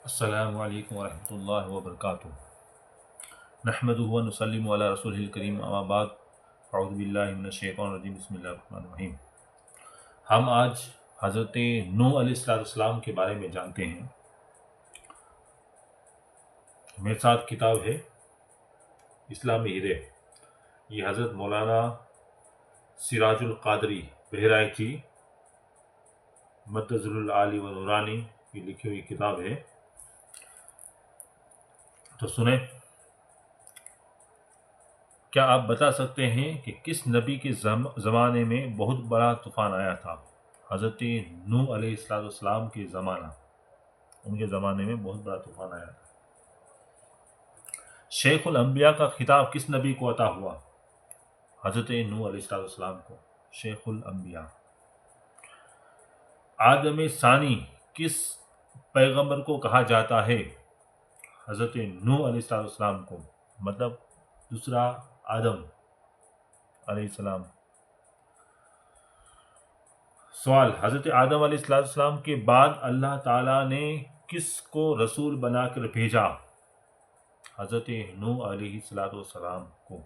السلام علیکم ورحمۃ اللہ وبرکاتہ۔ نحمدہ و نسلم علی رسولہ الکریم، اما بعد، اعوذ باللہ من الشیطان الرجیم، بسم اللہ الرحمن الرحیم۔ ہم آج حضرت نوح علیہ السلام کے بارے میں جانتے ہیں۔ میرے ساتھ کتاب ہے اسلامی ہیرے، یہ حضرت مولانا سراج القادری بہرائچی مدظل العالی و نورانی کی لکھی ہوئی کتاب ہے، تو سنیں۔ کیا آپ بتا سکتے ہیں کہ کس نبی کے زمانے میں بہت بڑا طوفان آیا تھا؟ حضرت نوح علیہ السلام کے زمانہ، ان کے زمانے میں بہت بڑا طوفان آیا تھا۔ شیخ الانبیاء کا خطاب کس نبی کو عطا ہوا؟ حضرت نوح علیہ السلام کو شیخ الانبیاء۔ آدم ثانی کس پیغمبر کو کہا جاتا ہے؟ حضرت نوح علیہ السلام کو، مطلب دوسرا آدم علیہ السلام۔ سوال، حضرت آدم علیہ السلام کے بعد اللہ تعالیٰ نے کس کو رسول بنا کر بھیجا؟ حضرت نوح علیہ السلام کو۔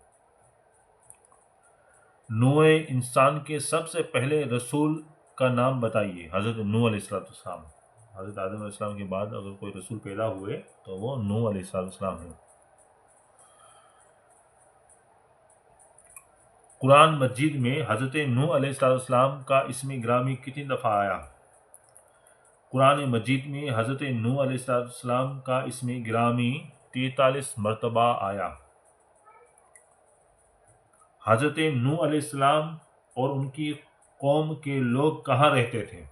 نوع انسان کے سب سے پہلے رسول کا نام بتائیے۔ حضرت نوح علیہ السلام۔ حضرت آدم علیہ السلام کے بعد اگر کوئی رسول پیدا ہوئے تو وہ نوح علیہ السلام ہیں۔ قرآن مجید میں حضرت نوح علیہ السلام کا اسم گرامی کتنی دفعہ آیا؟ قرآن مجید میں حضرت نوح علیہ السلام کا اسم گرامی 43 مرتبہ آیا۔ حضرت نوح علیہ السلام اور ان کی قوم کے لوگ کہاں رہتے تھے؟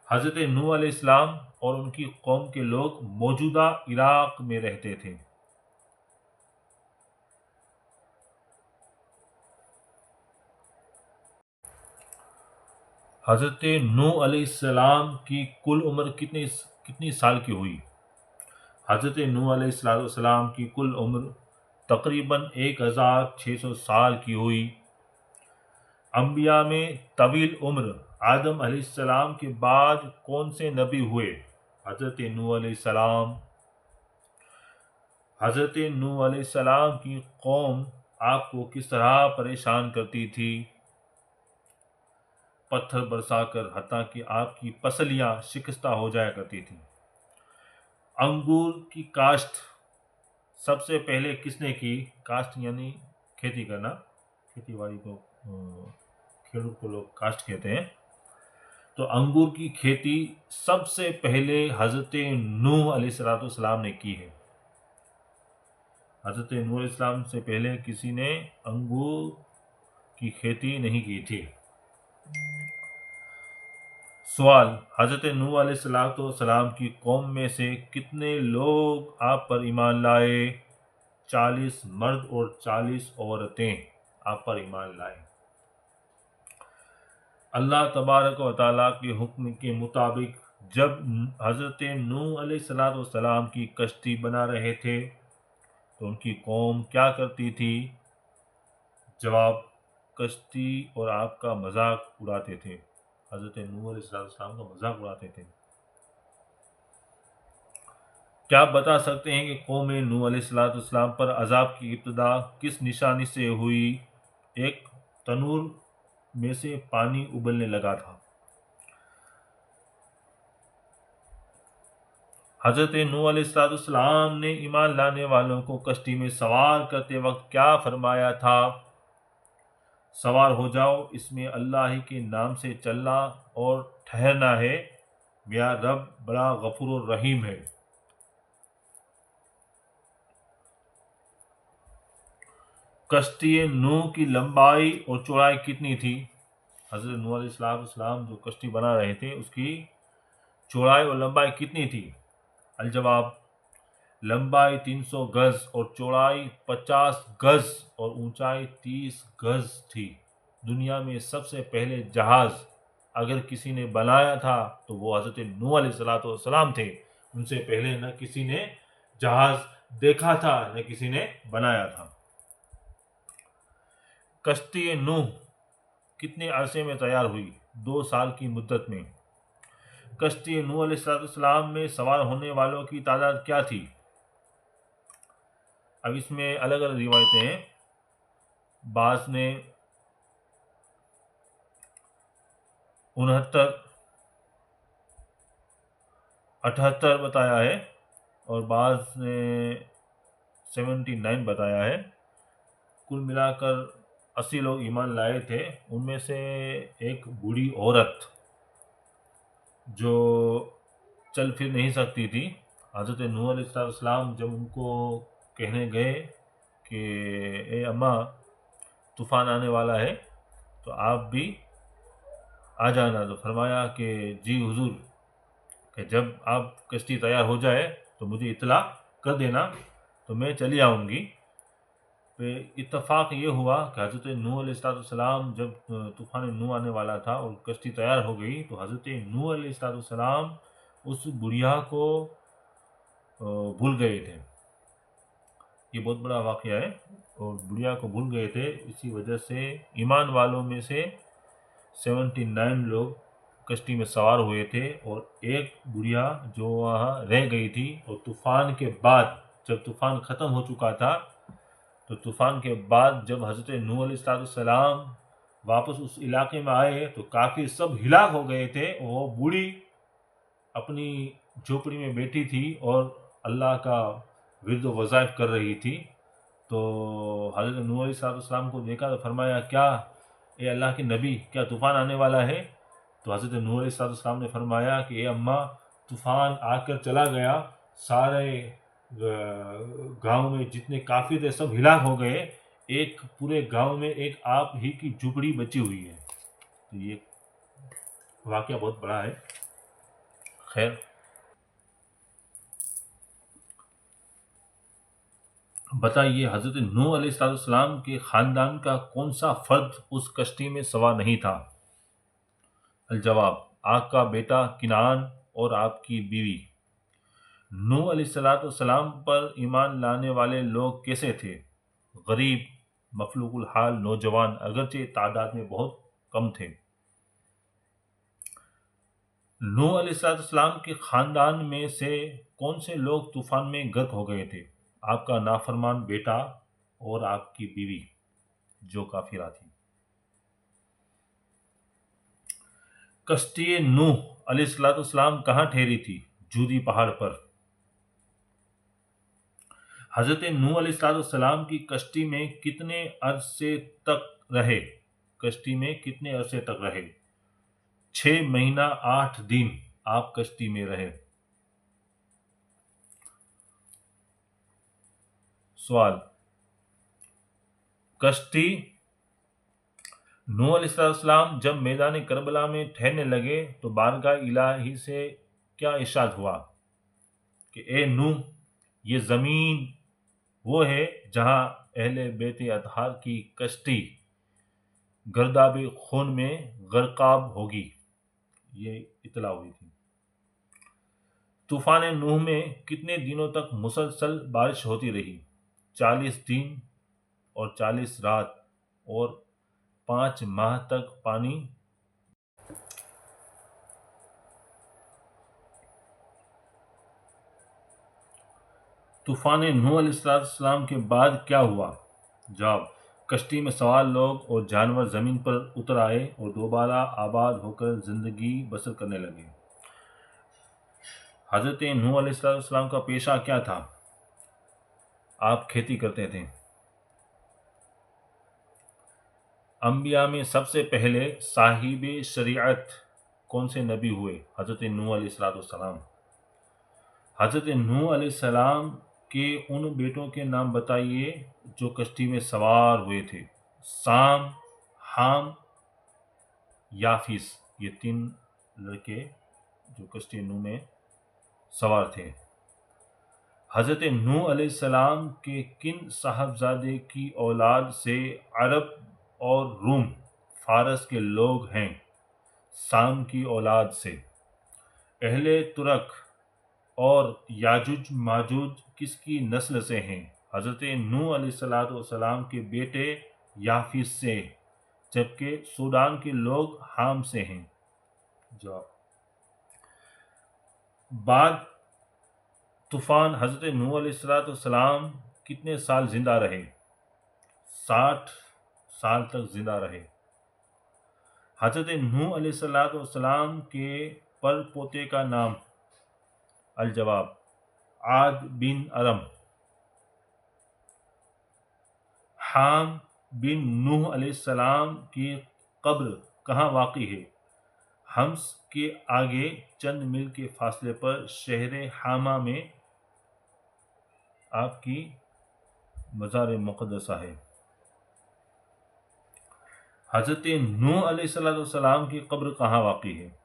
حضرت نوح علیہ السلام اور ان کی قوم کے لوگ موجودہ عراق میں رہتے تھے۔ حضرت نوح علیہ السلام کی کل عمر کتنی سال کی ہوئی؟ حضرت نوح علیہ السلام کی کل عمر تقریباً 1600 سال کی ہوئی۔ انبیاء میں طویل عمر آدم علیہ السلام کے بعد کون سے نبی ہوئے؟ حضرت نوح علیہ السلام۔ حضرت نوح علیہ السلام کی قوم آپ کو کس طرح پریشان کرتی تھی؟ پتھر برسا کر، حتیٰ کہ آپ کی پسلیاں شکستہ ہو جایا کرتی تھیں۔ انگور کی کاشت سب سے پہلے کس نے کی؟ کاشت یعنی کھیتی کرنا، کھیتی باڑی کو کھیڑوں کو لوگ کاشت کہتے ہیں۔ تو انگور کی کھیتی سب سے پہلے حضرت نوح علیہ السلام نے کی ہے۔ حضرت نوح علیہ السلام سے پہلے کسی نے انگور کی کھیتی نہیں کی تھی۔ سوال، حضرت نوح علیہ السلام کی قوم میں سے کتنے لوگ آپ پر ایمان لائے؟ 40 مرد اور 40 عورتیں آپ پر ایمان لائے۔ اللہ تبارک و تعالیٰ کے حکم کے مطابق جب حضرت نوح علیہ السلام کی کشتی بنا رہے تھے تو ان کی قوم کیا کرتی تھی؟ جواب، کشتی اور آپ کا مذاق اڑاتے تھے۔ حضرت نوح علیہ السلام کا مذاق اڑاتے تھے۔ کیا آپ بتا سکتے ہیں کہ قوم نوح علیہ السلام پر عذاب کی ابتدا کس نشانی سے ہوئی؟ ایک تنور میں سے پانی ابلنے لگا تھا۔ حضرت نوح علیہ السلام نے ایمان لانے والوں کو کشتی میں سوار کرتے وقت کیا فرمایا تھا؟ سوار ہو جاؤ، اس میں اللہ ہی کے نام سے چلنا اور ٹھہرنا ہے، میرا رب بڑا غفور الرحیم ہے۔ کشتی نوح کی لمبائی اور چوڑائی کتنی تھی؟ حضرت نوح علیہ السلام جو کشتی بنا رہے تھے اس کی چوڑائی اور لمبائی کتنی تھی؟ الجواب، لمبائی 300 گز اور چوڑائی 50 گز اور اونچائی 30 گز تھی۔ دنیا میں سب سے پہلے جہاز اگر کسی نے بنایا تھا تو وہ حضرت نوح علیہ السلام تھے۔ ان سے پہلے نہ کسی نے جہاز دیکھا تھا نہ کسی نے بنایا تھا۔ کشتی نوح کتنے عرصے میں تیار ہوئی؟ 2 سال کی مدت میں۔ کشتی نوح علیہ السلام میں سوار ہونے والوں کی تعداد کیا تھی؟ اب اس میں الگ الگ روایتیں ہیں. بعض نے 69 78 بتایا ہے اور بعض نے 79 بتایا ہے. کل ملا کر 80 لوگ ایمان لائے تھے. ان میں سے ایک بوڑھی عورت جو چل پھر نہیں سکتی تھی، حضرت نوح علیہ السلام جب ان کو کہنے گئے کہ اے اماں طوفان آنے والا ہے تو آپ بھی آ جانا، تو فرمایا کہ جی حضور، کہ جب آپ کشتی تیار ہو جائے تو مجھے اطلاع کر دینا تو میں چلی آؤں گی. پھر اتفاق یہ ہوا کہ حضرت نوح علیہ السلام جب طوفان نوح آنے والا تھا اور کشتی تیار ہو گئی تو حضرت نوح علیہ السلام اس بڑھیا کو بھول گئے تھے. یہ بہت بڑا واقعہ ہے. اور بڑھیا کو بھول گئے تھے، اسی وجہ سے ایمان والوں میں سے 79 لوگ کشتی میں سوار ہوئے تھے اور ایک بڑھیا جو وہاں رہ گئی تھی. اور طوفان کے بعد جب طوفان ختم ہو چکا تھا تو طوفان کے بعد جب حضرت نوح علیہ السلام واپس اس علاقے میں آئے تو کافی سب ہلاک ہو گئے تھے. وہ بوڑھی اپنی جھوپڑی میں بیٹھی تھی اور اللہ کا ورد و وظائف کر رہی تھی. تو حضرت نوح علیہ السلام کو دیکھا تو فرمایا، کیا اے اللہ کے نبی، کیا طوفان آنے والا ہے؟ تو حضرت نوح علیہ السلام نے فرمایا کہ اے اماں، طوفان آ کر چلا گیا، سارے گاؤں میں جتنے کافر تھے سب ہلاک ہو گئے، ایک پورے گاؤں میں ایک آپ ہی کی جھوپڑی بچی ہوئی ہے. تو یہ واقعہ بہت بڑا ہے. خیر، بتائیے حضرت نوح علیہ السلام کے خاندان کا کون سا فرد اس کشتی میں سوار نہیں تھا؟ الجواب، آپ کا بیٹا کنعان اور آپ کی بیوی. نوح علیہ السلام پر ایمان لانے والے لوگ کیسے تھے؟ غریب، مفلوق الحال نوجوان، اگرچہ تعداد میں بہت کم تھے. نوح علیہ السلام کے خاندان میں سے کون سے لوگ طوفان میں غرق ہو گئے تھے؟ آپ کا نافرمان بیٹا اور آپ کی بیوی جو کافرہ تھی. کشتی نوح علیہ السلام کہاں ٹھہری تھی؟ جودی پہاڑ پر. حضرت نوح علیہ السلام کی کشتی میں کتنے عرصے تک رہے؟ کشتی میں کتنے عرصے تک رہے؟ 6 مہینہ 8 دن آپ کشتی میں رہے. سوال، کشتی نوح علیہ السلام جب میدان کربلا میں ٹھہرنے لگے تو بارگاہ الہی سے کیا ارشاد ہوا کہ اے نوح، یہ زمین وہ ہے جہاں اہل بیت اطہار کی کشتی گرداب خون میں غرقاب ہوگی. یہ اطلاع ہوئی تھی. طوفان نوح میں کتنے دنوں تک مسلسل بارش ہوتی رہی؟ 40 دن اور 40 رات اور 5 ماہ تک پانی. طوفان نوح علیہ السلام کے بعد کیا ہوا؟ جواب، کشتی میں سوار لوگ اور جانور زمین پر اتر آئے اور دوبارہ آباد ہو کر زندگی بسر کرنے لگے. حضرت نوح علیہ السلام کا پیشہ کیا تھا؟ آپ کھیتی کرتے تھے. انبیاء میں سب سے پہلے صاحب شریعت کون سے نبی ہوئے؟ حضرت نوح علیہ السلام. حضرت نوح علیہ السلام کے ان بیٹوں کے نام بتائیے جو کشتی میں سوار ہوئے تھے. سام، حام، یافیس. یہ 3 لڑکے جو کشتی نوح میں سوار تھے. حضرت نوح علیہ السلام کے کن صاحبزادے کی اولاد سے عرب اور روم فارس کے لوگ ہیں؟ سام کی اولاد سے. اہل ترک اور یاجوج ماجوج کس کی نسل سے ہیں؟ حضرت نوح علیہ السلام کے بیٹے یافیس سے، جبکہ سوڈان کے لوگ حام سے ہیں. جواب، بعد طوفان حضرت نوح علیہ السلام کتنے سال زندہ رہے؟ 60 سال تک زندہ رہے۔ حضرت نوح علیہ السلام کے پر پوتے کا نام؟ الجواب عاد بن ارم۔ حام بن نوح علیہ السلام کی قبر کہاں واقع ہے؟ حمص کے آگے چند میل کے فاصلے پر شہر حامہ میں آپ کی مزار مقدسہ ہے۔ حضرت نوح علیہ السلام کی قبر کہاں واقع ہے؟